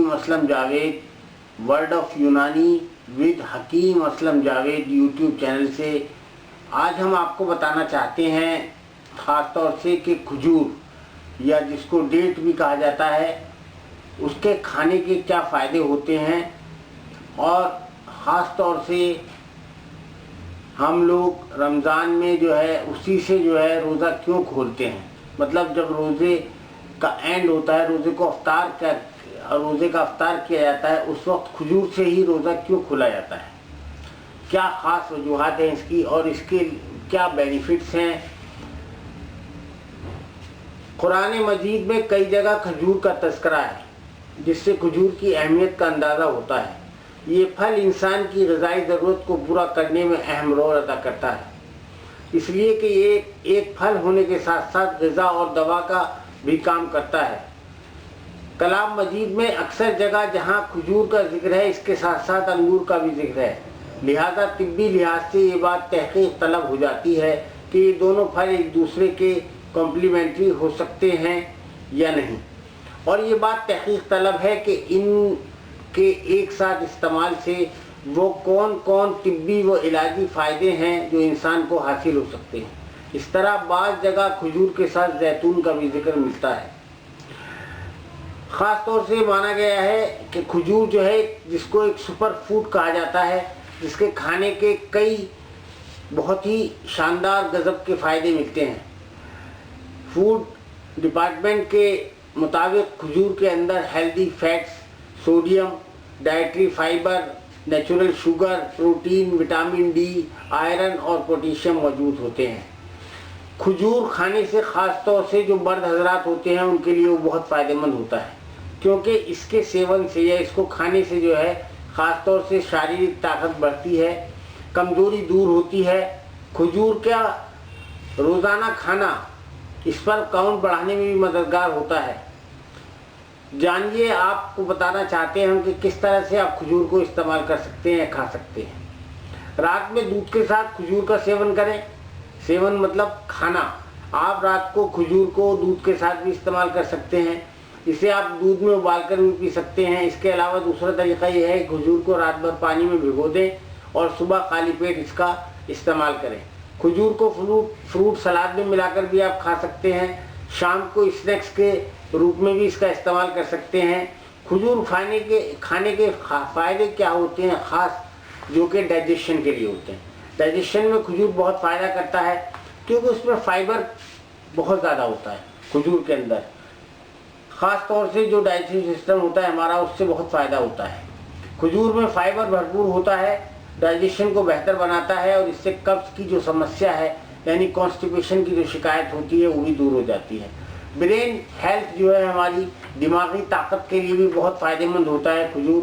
حکیم Aslam Javed, word of یونانی with حکیم اسلم جاوید یوٹیوب چینل سے آج ہم آپ کو بتانا چاہتے ہیں خاص طور سے کہ کھجور یا جس کو ڈیٹ بھی کہا جاتا ہے اس کے کھانے کے کیا فائدے ہوتے ہیں، اور خاص طور سے ہم لوگ رمضان میں جو ہے اسی سے جو ہے روزہ کیوں کھولتے ہیں، مطلب جب روزے کا اینڈ ہوتا ہے، روزے کا افطار کیا جاتا ہے، اس وقت کھجور سے ہی روزہ کیوں کھولا جاتا ہے، کیا خاص وجوہات ہیں اس کی اور اس کے کیا بینیفٹس ہیں۔ قرآن مجید میں کئی جگہ کھجور کا تذکرہ ہے جس سے کھجور کی اہمیت کا اندازہ ہوتا ہے۔ یہ پھل انسان کی غذائی ضرورت کو پورا کرنے میں اہم رول ادا کرتا ہے، اس لیے کہ یہ ایک پھل ہونے کے ساتھ ساتھ غذا اور دوا کا بھی کام کرتا ہے۔ کلام مجید میں اکثر جگہ جہاں کھجور کا ذکر ہے اس کے ساتھ ساتھ انگور کا بھی ذکر ہے، لہذا طبی لحاظ سے یہ بات تحقیق طلب ہو جاتی ہے کہ یہ دونوں پھل ایک دوسرے کے کمپلیمنٹری ہو سکتے ہیں یا نہیں، اور یہ بات تحقیق طلب ہے کہ ان کے ایک ساتھ استعمال سے وہ کون کون طبی و علاجی فائدے ہیں جو انسان کو حاصل ہو سکتے ہیں۔ اس طرح بعض جگہ کھجور کے ساتھ زیتون کا بھی ذکر ملتا ہے۔ خاص طور سے مانا گیا ہے کہ کھجور جو ہے جس کو ایک سپر فوڈ کہا جاتا ہے، جس کے کھانے کے کئی بہت ہی شاندار غضب کے فائدے ملتے ہیں۔ فوڈ ڈپارٹمنٹ کے مطابق کھجور کے اندر healthy fats, sodium, dietary fibre, natural sugar, protein, vitamin D, iron اور پوٹیشیم موجود ہوتے ہیں۔ کھجور کھانے سے خاص طور سے جو مرد حضرات ہوتے ہیں ان کے لیے وہ بہت فائدہ مند ہوتا ہے، کیونکہ اس کے سیون سے یا اس کو کھانے سے جو ہے خاص طور سے شاریرک طاقت بڑھتی ہے، کمزوری دور ہوتی ہے۔ کھجور کا روزانہ کھانا اس پر کاؤنٹ بڑھانے میں بھی مددگار ہوتا ہے۔ جانیے، آپ کو بتانا چاہتے ہیں ہم کہ کس طرح سے آپ کھجور کو استعمال کر سکتے ہیں یا کھا سکتے ہیں۔ رات میں دودھ کے ساتھ کھجور کا سیون کریں، سیون مطلب کھانا۔ آپ رات کو کھجور کو دودھ کے ساتھ بھی استعمال کر سکتے ہیں، اسے آپ دودھ میں ابال کر بھی پی سکتے ہیں۔ اس کے علاوہ دوسرا طریقہ یہ ہے کہ کھجور کو رات بھر پانی میں بھگو دیں اور صبح خالی پیٹ اس کا استعمال کریں۔ کھجور کو فروٹ سلاد میں ملا کر بھی آپ کھا سکتے ہیں، شام کو اسنیکس کے روپ میں بھی اس کا استعمال کر سکتے ہیں۔ کھجور کھانے کے فائدے کیا ہوتے ہیں خاص، جو کہ ڈائجیشن کے لیے ہوتے ہیں۔ ڈائجیشن میں کھجور بہت فائدہ کرتا ہے کیونکہ اس میں فائبر بہت زیادہ ہوتا ہے کھجور کے اندر، خاص طور سے جو ڈائجسٹو سسٹم ہوتا ہے ہمارا اس سے بہت فائدہ ہوتا ہے۔ کھجور میں فائبر بھرپور ہوتا ہے، ڈائجیشن کو بہتر بناتا ہے اور اس سے قبض کی جو سمسیا ہے یعنی کانسٹیپیشن کی جو شکایت ہوتی ہے وہ بھی دور ہو جاتی ہے۔ برین ہیلتھ جو ہے ہماری دماغی طاقت کے لیے بھی بہت فائدہ مند ہوتا ہے کھجور،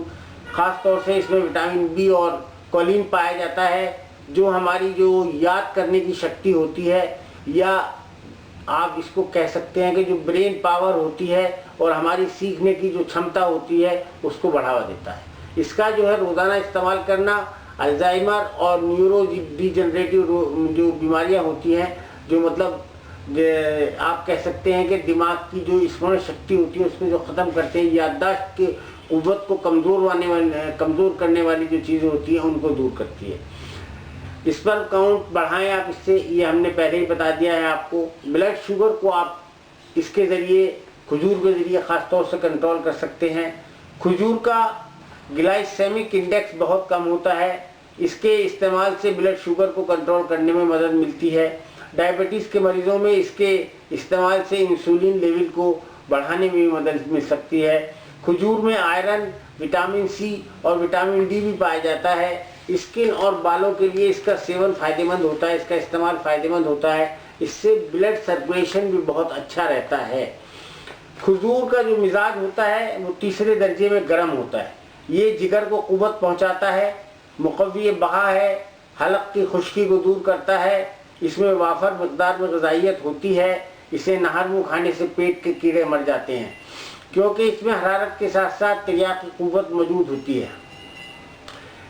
خاص طور سے اس میں وٹامن بی اور کولین پایا جاتا ہے جو ہماری جو یاد کرنے کی شکتی ہوتی ہے، یا آپ اس کو کہہ سکتے ہیں کہ جو برین پاور ہوتی ہے اور ہماری سیکھنے کی جو چھمتا ہوتی ہے اس کو بڑھاوا دیتا ہے۔ اس کا جو ہے روزانہ استعمال کرنا الزائمر اور نیورو ڈی جنریٹو جو بیماریاں ہوتی ہیں، جو مطلب آپ کہہ سکتے ہیں کہ دماغ کی جو اسمرن شکتی ہوتی ہے اس کو جو ختم کرتے ہیں، یادداشت کی قوت کو کمزور کرنے والی جو چیزیں ہوتی ہیں ان کو دور کرتی ہے۔ اس پر کاؤنٹ بڑھائیں آپ، اس سے یہ ہم نے پہلے ہی بتا دیا ہے آپ کو۔ بلڈ شوگر کو آپ اس کے ذریعے، کھجور کے ذریعے خاص طور سے کنٹرول کر سکتے ہیں۔ کھجور کا گلائسیمک انڈیکس بہت کم ہوتا ہے، اس کے استعمال سے بلڈ شوگر کو کنٹرول کرنے میں مدد ملتی ہے۔ ڈائبٹیز کے مریضوں میں اس کے استعمال سے انسولین لیول کو بڑھانے میں بھی مدد مل سکتی ہے۔ کھجور میں آئرن، وٹامن سی اور وٹامن ڈی بھی پایا جاتا ہے۔ اسکن اور بالوں کے لیے اس کا سیون فائدہ مند ہوتا ہے، اس کا استعمال فائدہ مند ہوتا ہے، اس سے بلڈ سرکولیشن بھی بہت اچھا رہتا ہے۔ کھجور کا جو مزاج ہوتا ہے وہ تیسرے درجے میں گرم ہوتا ہے، یہ جگر کو قوت پہنچاتا ہے، مقوی بہا ہے، حلق کی خشکی کو دور کرتا ہے، اس میں وافر مقدار میں غذائیت ہوتی ہے، اسے نہر منہ کھانے سے پیٹ کے کیڑے مر جاتے ہیں کیونکہ اس میں حرارت کے ساتھ ساتھ تریاق کی قوت موجود ہوتی ہے۔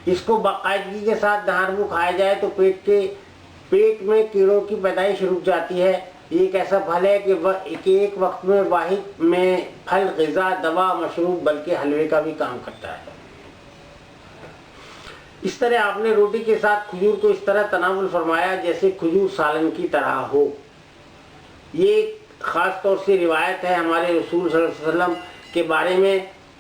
اس کو باقاعدگی کے ساتھ نہر منہ کھایا جائے تو پیٹ میں کیڑوں کی پیدائش رک جاتی ہے، یہ ایک ایسا پھل ہے کہ ایک وقت میں واحد میں پھل غذا، دوا، مشروب بلکہ حلوے کا بھی کام کرتا ہے۔ اس طرح آپ نے روٹی کے ساتھ کھجور کو اس طرح تناول فرمایا جیسے کھجور سالن کی طرح ہو۔ یہ ایک خاص طور سے روایت ہے ہمارے رسول صلی اللہ علیہ وسلم کے بارے میں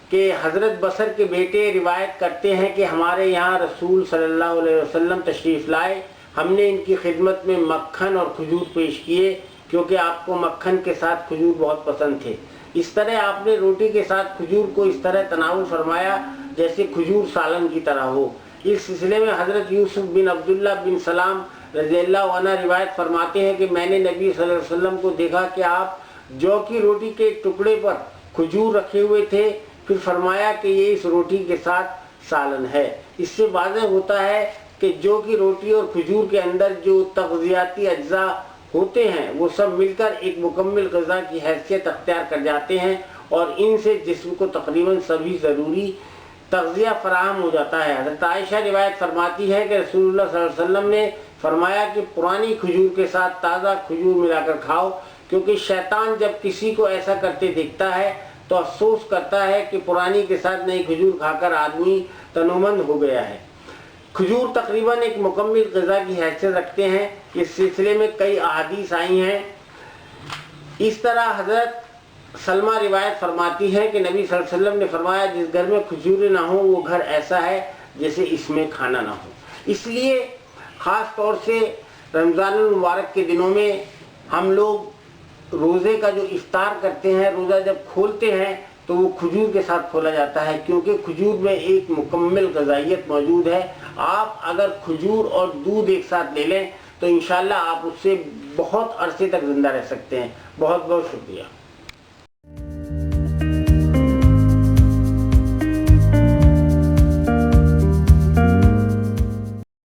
کہ حضرت بصر کے بیٹے روایت کرتے ہیں کہ ہمارے یہاں رسول صلی اللہ علیہ وسلم تشریف لائے، ہم نے ان کی خدمت میں مکھن اور کھجور پیش کیے کیونکہ آپ کو مکھن کے ساتھ کھجور بہت پسند تھے۔ اس طرح آپ نے روٹی کے ساتھ کھجور کو اس طرح تناول فرمایا جیسے کھجور سالن کی طرح ہو۔ اس سلسلے میں حضرت یوسف بن عبداللہ بن سلام رضی اللہ عنہ روایت فرماتے ہیں کہ میں نے نبی صلی اللہ علیہ وسلم کو دیکھا کہ آپ جو کی روٹی کے ایک ٹکڑے پر کھجور رکھے ہوئے تھے، پھر فرمایا کہ یہ اس روٹی کے ساتھ سالن ہے۔ اس سے واضح ہوتا ہے کہ جو کی روٹی اور کھجور کے اندر جو تغذیاتی اجزاء ہوتے ہیں وہ سب مل کر ایک مکمل غذا کی حیثیت اختیار کر جاتے ہیں اور ان سے جسم کو تقریباً سبھی ضروری تغذیہ فراہم ہو جاتا ہے۔ حضرت عائشہ روایت فرماتی ہے کہ رسول اللہ صلی اللہ علیہ وسلم نے فرمایا کہ پرانی کھجور کے ساتھ تازہ کھجور ملا کر کھاؤ، کیونکہ شیطان جب کسی کو ایسا کرتے دیکھتا ہے تو افسوس کرتا ہے کہ پرانی کے ساتھ نئی کھجور کھا کر آدمی تنومند ہو گیا ہے۔ کھجور تقریباً ایک مکمل غذا کی حیثیت رکھتے ہیں۔ اس سلسلے میں کئی احادیث آئی ہیں۔ اس طرح حضرت سلمہ روایت فرماتی ہے کہ نبی صلی اللہ علیہ وسلم نے فرمایا جس گھر میں کھجوریں نہ ہوں وہ گھر ایسا ہے جیسے اس میں کھانا نہ ہو۔ اس لیے خاص طور سے رمضان المبارک کے دنوں میں ہم لوگ روزے کا جو افطار کرتے ہیں، روزہ جب کھولتے ہیں تو وہ کھجور کے ساتھ کھولا جاتا ہے، کیونکہ کھجور میں ایک مکمل غذائیت موجود ہے۔ آپ اگر کھجور اور دودھ ایک ساتھ لے لیں تو انشاءاللہ آپ اس سے بہت عرصے تک زندہ رہ سکتے ہیں۔ بہت بہت شکریہ۔